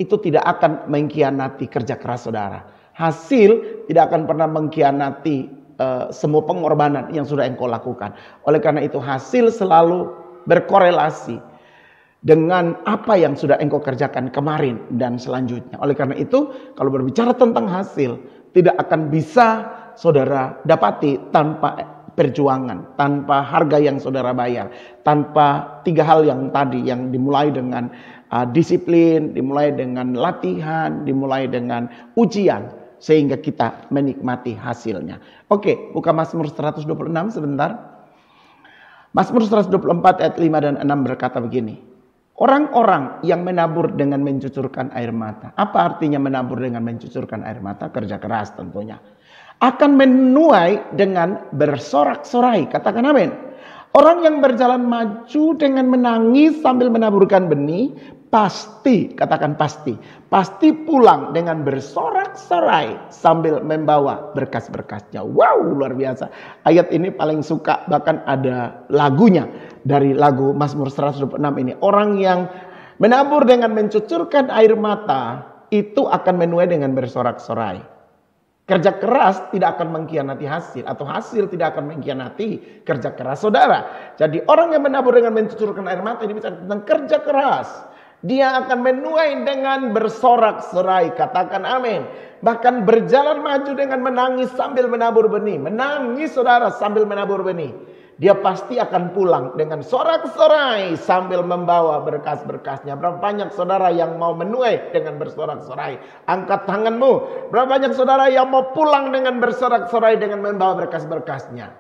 itu tidak akan mengkhianati kerja keras saudara. Hasil tidak akan pernah mengkhianati semua pengorbanan yang sudah engkau lakukan. Oleh karena itu hasil selalu berkorelasi dengan apa yang sudah engkau kerjakan kemarin dan selanjutnya. Oleh karena itu, kalau berbicara tentang hasil, tidak akan bisa saudara dapati tanpa perjuangan, tanpa harga yang saudara bayar, tanpa tiga hal yang tadi yang dimulai dengan disiplin, dimulai dengan latihan, dimulai dengan ujian sehingga kita menikmati hasilnya. Oke, buka Mazmur 126 sebentar. Mazmur 124 ayat 5 dan 6 berkata begini. Orang-orang yang menabur dengan mencucurkan air mata. Apa artinya menabur dengan mencucurkan air mata? Kerja keras tentunya. Akan menuai dengan bersorak-sorai. Katakan amin. Orang yang berjalan maju dengan menangis sambil menaburkan benih. Pasti, katakan pasti. Pasti pulang dengan bersorak-sorai sambil membawa berkas-berkasnya. Wow, luar biasa. Ayat ini paling suka, bahkan ada lagunya. Dari lagu Mazmur 126 ini. Orang yang menabur dengan mencucurkan air mata. Itu akan menuai dengan bersorak-sorai. Kerja keras tidak akan mengkhianati hasil. Atau hasil tidak akan mengkhianati kerja keras saudara. Jadi orang yang menabur dengan mencucurkan air mata ini bicara tentang kerja keras. Dia akan menuai dengan bersorak-sorai. Katakan amin. Bahkan berjalan maju dengan menangis sambil menabur benih. Menangis saudara sambil menabur benih. Dia pasti akan pulang dengan sorak-sorai sambil membawa berkas-berkasnya. Berapa banyak saudara yang mau menuai dengan bersorak-sorai? Angkat tanganmu. Berapa banyak saudara yang mau pulang dengan bersorak-sorai dengan membawa berkas-berkasnya?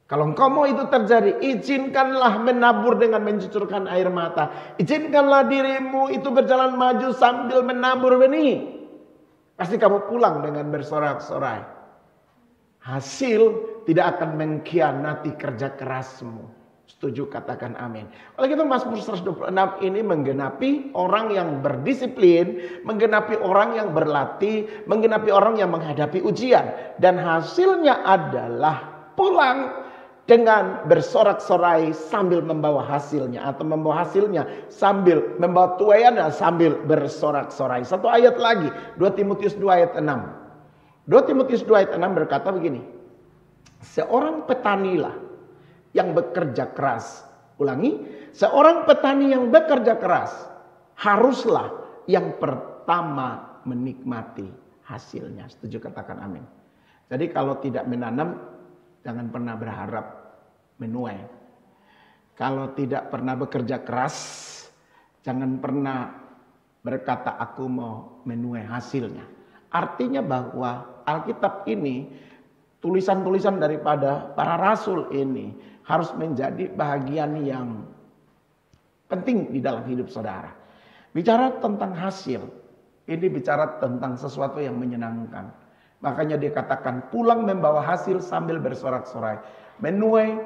Kalau engkau mau itu terjadi, izinkanlah menabur dengan mencucurkan air mata. Izinkanlah dirimu itu berjalan maju sambil menabur benih. Pasti kamu pulang dengan bersorak-sorai. Hasil tidak akan mengkhianati kerja kerasmu. Setuju, katakan amin. Oleh itu Mazmur 126 ini menggenapi orang yang berdisiplin, menggenapi orang yang berlatih, menggenapi orang yang menghadapi ujian. Dan hasilnya adalah pulang dengan bersorak-sorai sambil membawa hasilnya. Atau membawa hasilnya sambil membawa tuaiannya sambil bersorak-sorai. Satu ayat lagi, 2 Timotius 2 ayat 6. 2 Timotius 2 ayat 6 berkata begini. Seorang petanilah yang bekerja keras. Ulangi, seorang petani yang bekerja keras haruslah yang pertama menikmati hasilnya. Setuju, katakan amin. Jadi kalau tidak menanam, jangan pernah berharap menuai. Kalau tidak pernah bekerja keras, jangan pernah berkata aku mau menuai hasilnya. Artinya bahwa Alkitab ini, tulisan-tulisan daripada para rasul ini harus menjadi bahagian yang penting di dalam hidup saudara. Bicara tentang hasil, ini bicara tentang sesuatu yang menyenangkan. Makanya dikatakan pulang membawa hasil sambil bersorak-sorai. Menuai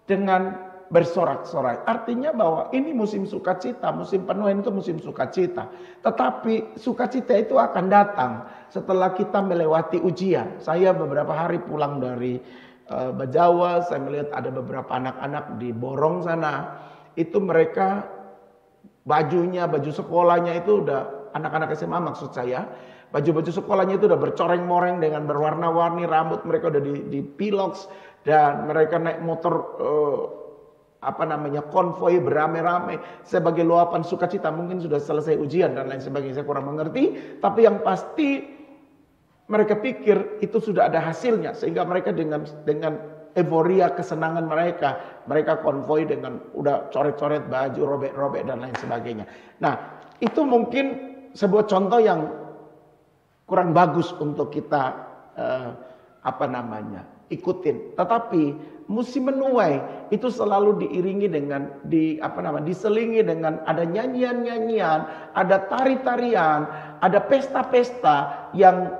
dengan bersorak-sorai. Artinya bahwa ini musim sukacita. Musim penuaian itu musim sukacita. Tetapi sukacita itu akan datang setelah kita melewati ujian. Saya beberapa hari pulang dari Bajawa. Saya melihat ada beberapa anak-anak di Borong sana. Itu mereka bajunya, baju sekolahnya itu udah anak-anak SMA maksud saya. Baju-baju sekolahnya itu udah bercoreng-moreng dengan berwarna-warni, rambut mereka udah dipiloks dan mereka naik motor konvoy beramai-ramai sebagai luapan sukacita. Mungkin sudah selesai ujian dan lain sebagainya, saya kurang mengerti, tapi yang pasti mereka pikir itu sudah ada hasilnya sehingga mereka dengan euforia kesenangan mereka konvoy dengan udah coret-coret baju, robek-robek dan lain sebagainya. Nah, itu mungkin sebuah contoh yang kurang bagus untuk kita ikutin. Tetapi musim menuai itu selalu diiringi dengan diselingi dengan ada nyanyian-nyanyian, ada tari-tarian, ada pesta-pesta yang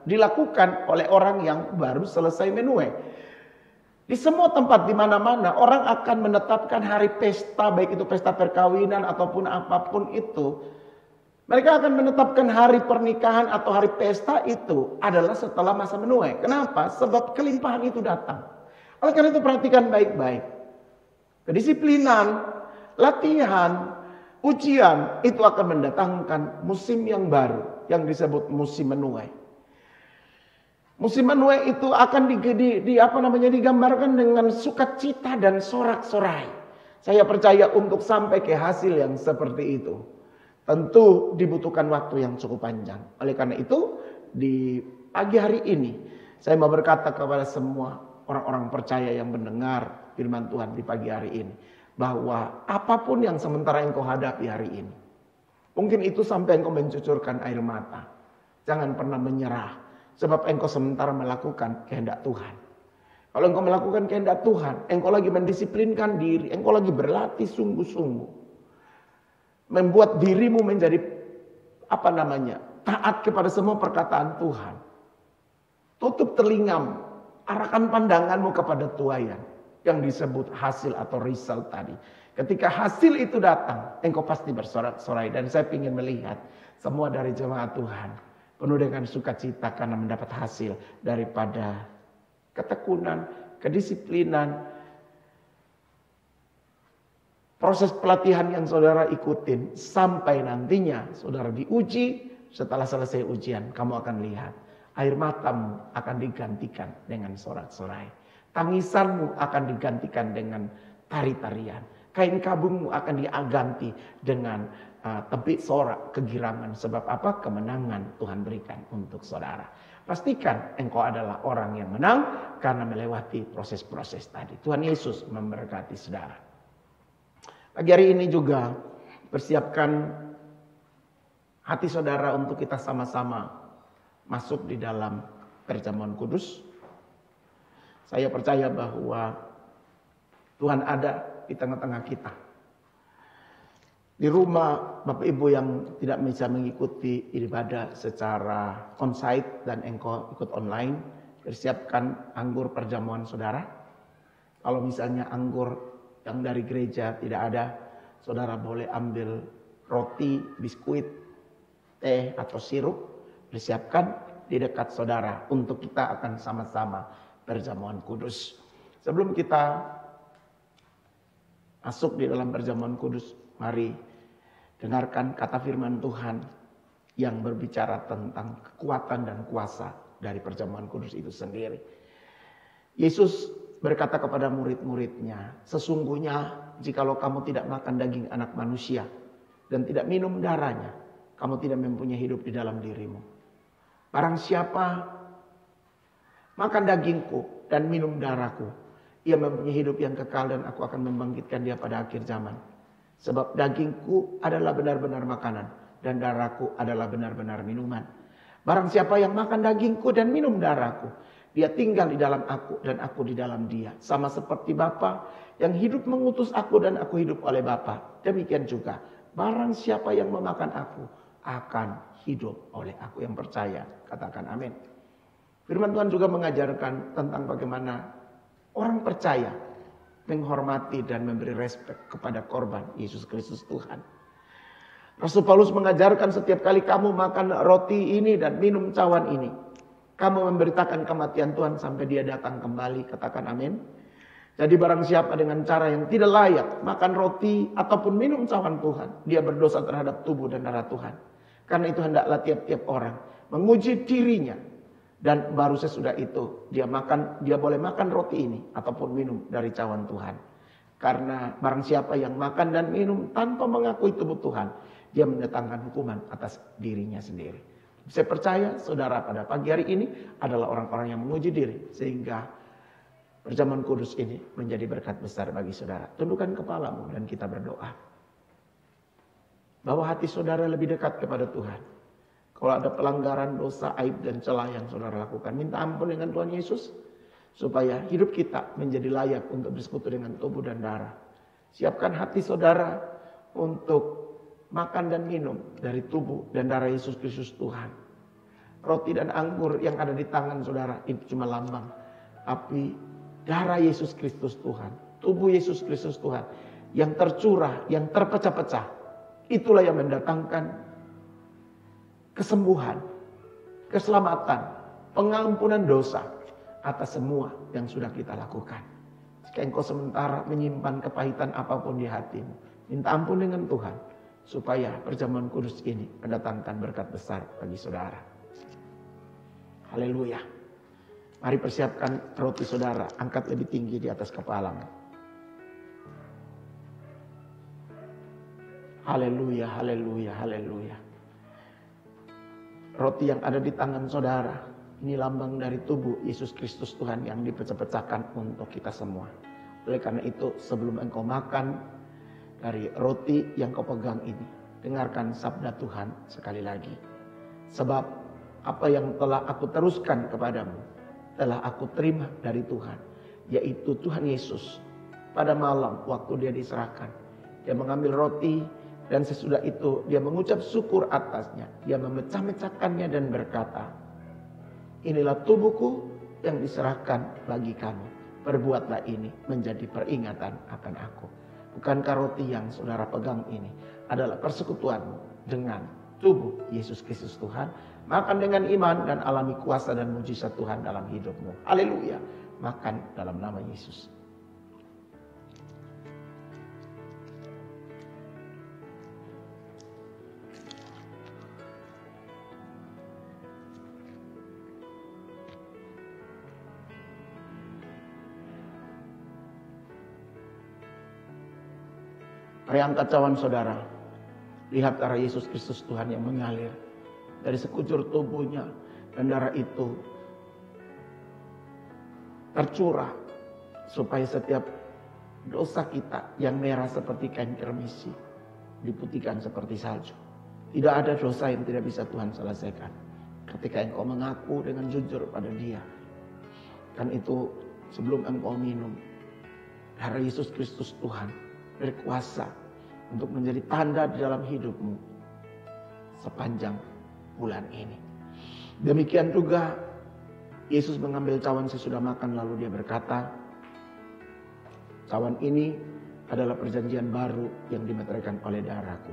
dilakukan oleh orang yang baru selesai menuai. Di semua tempat di mana-mana orang akan menetapkan hari pesta, baik itu pesta perkawinan ataupun apapun itu. Mereka akan menetapkan hari pernikahan atau hari pesta itu adalah setelah masa menuai. Kenapa? Sebab kelimpahan itu datang. Oleh karena itu perhatikan baik-baik. Kedisiplinan, latihan, ujian itu akan mendatangkan musim yang baru yang disebut musim menuai. Musim menuai itu akan digambarkan dengan sukacita dan sorak-sorai. Saya percaya untuk sampai ke hasil yang seperti itu, tentu dibutuhkan waktu yang cukup panjang. Oleh karena itu, di pagi hari ini, saya mau berkata kepada semua orang-orang percaya yang mendengar firman Tuhan di pagi hari ini, bahwa apapun yang sementara engkau hadapi hari ini, mungkin itu sampai engkau mencucurkan air mata. Jangan pernah menyerah, sebab engkau sementara melakukan kehendak Tuhan. Kalau engkau melakukan kehendak Tuhan, engkau lagi mendisiplinkan diri, engkau lagi berlatih sungguh-sungguh. Membuat dirimu menjadi taat kepada semua perkataan Tuhan. Tutup telingamu, arahkan pandanganmu kepada tuaian yang disebut hasil atau result tadi. Ketika hasil itu datang, engkau pasti bersorak-sorai. Dan saya ingin melihat semua dari jemaat Tuhan penuh dengan sukacita karena mendapat hasil daripada ketekunan, kedisiplinan, proses pelatihan yang saudara ikutin sampai nantinya saudara diuji. Setelah selesai ujian, kamu akan lihat air matamu akan digantikan dengan sorak-sorai. Tangisanmu akan digantikan dengan tari-tarian. Kain kabungmu akan diganti dengan tepik sorak kegirangan. Sebab apa? Kemenangan Tuhan berikan untuk saudara. Pastikan engkau adalah orang yang menang karena melewati proses-proses tadi. Tuhan Yesus memberkati saudara. Pagi hari ini juga persiapkan hati saudara untuk kita sama-sama masuk di dalam perjamuan kudus. Saya percaya bahwa Tuhan ada di tengah-tengah kita. Di rumah Bapak Ibu yang tidak bisa mengikuti ibadah secara onsite dan engkau ikut online, persiapkan anggur perjamuan saudara. Kalau misalnya anggur yang dari gereja tidak ada, saudara boleh ambil roti, biskuit, teh atau sirup, persiapkan di dekat saudara untuk kita akan sama-sama perjamuan kudus. Sebelum kita masuk di dalam perjamuan kudus, mari dengarkan kata firman Tuhan yang berbicara tentang kekuatan dan kuasa dari perjamuan kudus itu sendiri. Yesus berkata kepada murid-muridnya, sesungguhnya jikalau kamu tidak makan daging anak manusia dan tidak minum darahnya, kamu tidak mempunyai hidup di dalam dirimu. Barang siapa makan dagingku dan minum darahku, ia mempunyai hidup yang kekal dan aku akan membangkitkan dia pada akhir zaman. Sebab dagingku adalah benar-benar makanan dan darahku adalah benar-benar minuman. Barang siapa yang makan dagingku dan minum darahku, dia tinggal di dalam aku dan aku di dalam dia. Sama seperti Bapa yang hidup mengutus aku dan aku hidup oleh Bapa. Demikian juga barang siapa yang memakan aku akan hidup oleh aku. Yang percaya katakan amin. Firman Tuhan juga mengajarkan tentang bagaimana orang percaya menghormati dan memberi respek kepada korban Yesus Kristus Tuhan. Rasul Paulus mengajarkan setiap kali kamu makan roti ini dan minum cawan ini, kamu memberitakan kematian Tuhan sampai dia datang kembali. Katakan amin. Jadi barang siapa dengan cara yang tidak layak makan roti ataupun minum cawan Tuhan, dia berdosa terhadap tubuh dan darah Tuhan. Karena itu hendaklah tiap-tiap orang menguji dirinya. Dan baru sesudah itu dia boleh makan roti ini ataupun minum dari cawan Tuhan. Karena barang siapa yang makan dan minum tanpa mengakui tubuh Tuhan, dia mendatangkan hukuman atas dirinya sendiri. Saya percaya saudara pada pagi hari ini adalah orang-orang yang menguji diri, sehingga perjamuan kudus ini menjadi berkat besar bagi saudara. Tundukkan kepalamu dan kita berdoa. Bawa hati saudara lebih dekat kepada Tuhan. Kalau ada pelanggaran, dosa, aib dan celah yang saudara lakukan, minta ampun dengan Tuhan Yesus, supaya hidup kita menjadi layak untuk bersekutu dengan tubuh dan darah. Siapkan hati saudara untuk makan dan minum dari tubuh dan darah Yesus Kristus Tuhan. Roti dan anggur yang ada di tangan saudara itu cuma lambang, tapi darah Yesus Kristus Tuhan, tubuh Yesus Kristus Tuhan yang tercurah, yang terpecah-pecah, itulah yang mendatangkan kesembuhan, keselamatan, pengampunan dosa atas semua yang sudah kita lakukan. Jika engkau sementara menyimpan kepahitan apapun di hatimu, minta ampun dengan Tuhan, supaya perjamuan kudus ini mendatangkan berkat besar bagi saudara. Haleluya. Mari persiapkan roti saudara, angkat lebih tinggi di atas kepalamu. Haleluya, haleluya, haleluya. Roti yang ada di tangan saudara, ini lambang dari tubuh Yesus Kristus Tuhan yang dipecah-pecahkan untuk kita semua. Oleh karena itu, sebelum engkau makan dari roti yang kau pegang ini, dengarkan sabda Tuhan sekali lagi. Sebab apa yang telah aku teruskan kepadamu, telah aku terima dari Tuhan, yaitu Tuhan Yesus. Pada malam waktu dia diserahkan, dia mengambil roti, dan sesudah itu dia mengucap syukur atasnya. Dia memecah-mecahkannya dan berkata, inilah tubuhku yang diserahkan bagi kamu. Perbuatlah ini menjadi peringatan akan aku. Bukankah roti yang saudara pegang ini adalah persekutuanmu dengan tubuh Yesus Kristus Tuhan? Makan dengan iman dan alami kuasa dan mujizat Tuhan dalam hidupmu. Haleluya. Makan dalam nama Yesus. Mari angkat cawan saudara. Lihat darah Yesus Kristus Tuhan yang mengalir dari sekujur tubuhnya. Dan darah itu tercurah supaya setiap dosa kita yang merah seperti kain kermisi diputihkan seperti salju. Tidak ada dosa yang tidak bisa Tuhan selesaikan ketika engkau mengaku dengan jujur pada Dia. Dan itu sebelum engkau minum, darah Yesus Kristus Tuhan berkuasa untuk menjadi tanda di dalam hidupmu sepanjang bulan ini. Demikian juga Yesus mengambil cawan sesudah makan, lalu dia berkata, cawan ini adalah perjanjian baru yang dimeteraikan oleh darahku.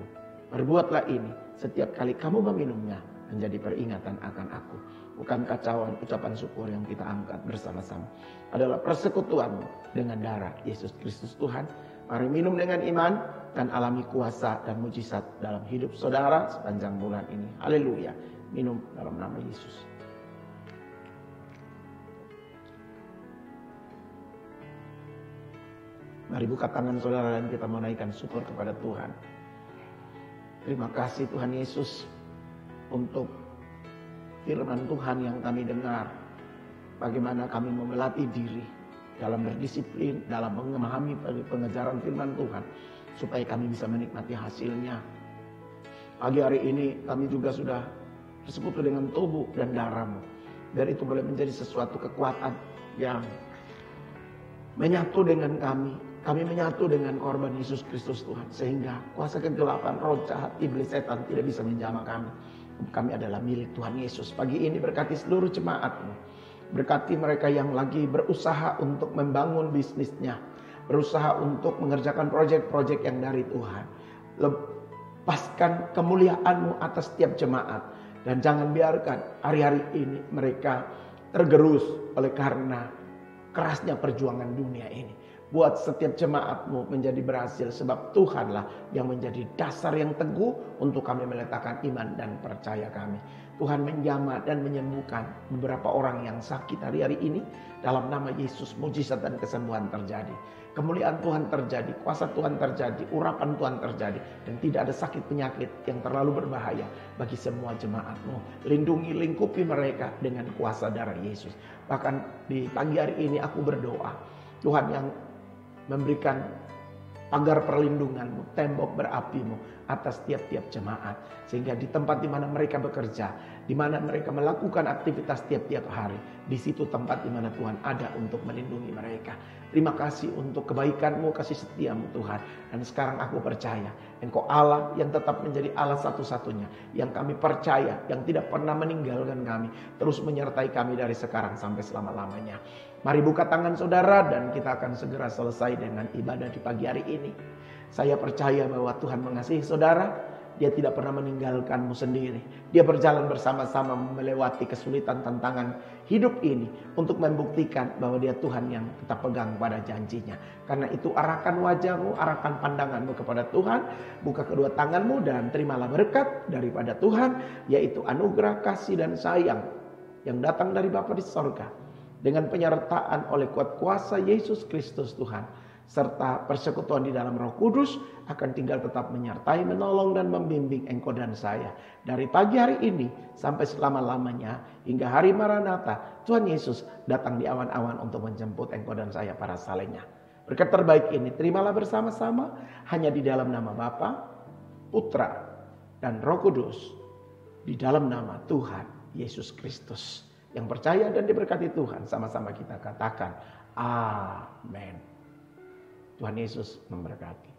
Perbuatlah ini setiap kali kamu meminumnya menjadi peringatan akan aku. Bukankah cawan ucapan syukur yang kita angkat bersama-sama adalah persekutuanmu dengan darah Yesus Kristus Tuhan? Mari minum dengan iman dan alami kuasa dan mujizat dalam hidup saudara sepanjang bulan ini. Haleluya. Minum dalam nama Yesus. Mari buka tangan saudara dan kita menaikkan syukur kepada Tuhan. Terima kasih Tuhan Yesus untuk firman Tuhan yang kami dengar. Bagaimana kami memelatih diri dalam berdisiplin, dalam memahami pengejaran firman Tuhan. Supaya kami bisa menikmati hasilnya. Pagi hari ini kami juga sudah bersekutu dengan tubuh dan darah-Mu. Dan itu boleh menjadi sesuatu kekuatan yang menyatu dengan kami. Kami menyatu dengan korban Yesus Kristus Tuhan. Sehingga kuasa kegelapan, roh jahat, iblis, setan tidak bisa menjamah kami. Kami adalah milik Tuhan Yesus. Pagi ini berkati seluruh jemaat-Mu. Berkati mereka yang lagi berusaha untuk membangun bisnisnya. Berusaha untuk mengerjakan proyek-proyek yang dari Tuhan. Lepaskan kemuliaan-Mu atas setiap jemaat. Dan jangan biarkan hari-hari ini mereka tergerus oleh karena kerasnya perjuangan dunia ini. Buat setiap jemaat-Mu menjadi berhasil. Sebab Tuhanlah yang menjadi dasar yang teguh untuk kami meletakkan iman dan percaya kami. Tuhan menjamah dan menyembuhkan beberapa orang yang sakit hari-hari ini. Dalam nama Yesus, mujizat dan kesembuhan terjadi. Kemuliaan Tuhan terjadi, kuasa Tuhan terjadi, urapan Tuhan terjadi. Dan tidak ada sakit penyakit yang terlalu berbahaya bagi semua jemaat-Mu. Lindungi, lingkupi mereka dengan kuasa darah Yesus. Bahkan di pagi hari ini aku berdoa. Tuhan yang memberikan pagar perlindungan-Mu, tembok berapi-Mu atas tiap-tiap jemaat. Sehingga di tempat di mana mereka bekerja, di mana mereka melakukan aktivitas tiap-tiap hari, di situ tempat di mana Tuhan ada untuk melindungi mereka. Terima kasih untuk kebaikan-Mu, kasih setia-Mu Tuhan. Dan sekarang aku percaya, Engkau Allah yang tetap menjadi Allah satu-satunya, yang kami percaya, yang tidak pernah meninggalkan kami, terus menyertai kami dari sekarang sampai selama-lamanya. Mari buka tangan saudara dan kita akan segera selesai dengan ibadah di pagi hari ini. Saya percaya bahwa Tuhan mengasihi saudara. Dia tidak pernah meninggalkanmu sendiri. Dia berjalan bersama-sama melewati kesulitan tantangan hidup ini. Untuk membuktikan bahwa dia Tuhan yang tetap pegang pada janjinya. Karena itu arahkan wajahmu, arahkan pandanganmu kepada Tuhan. Buka kedua tanganmu dan terimalah berkat daripada Tuhan. Yaitu anugerah, kasih dan sayang yang datang dari Bapa di sorga. Dengan penyertaan oleh kuat kuasa Yesus Kristus Tuhan. Serta persekutuan di dalam Roh Kudus akan tinggal tetap menyertai, menolong dan membimbing engkau dan saya. Dari pagi hari ini sampai selama-lamanya hingga hari Maranatha, Tuhan Yesus datang di awan-awan untuk menjemput engkau dan saya para salehnya. Berkat terbaik ini terimalah bersama-sama hanya di dalam nama Bapa, Putra dan Roh Kudus. Di dalam nama Tuhan Yesus Kristus. Yang percaya dan diberkati Tuhan, sama-sama kita katakan amin. Tuhan Yesus memberkati.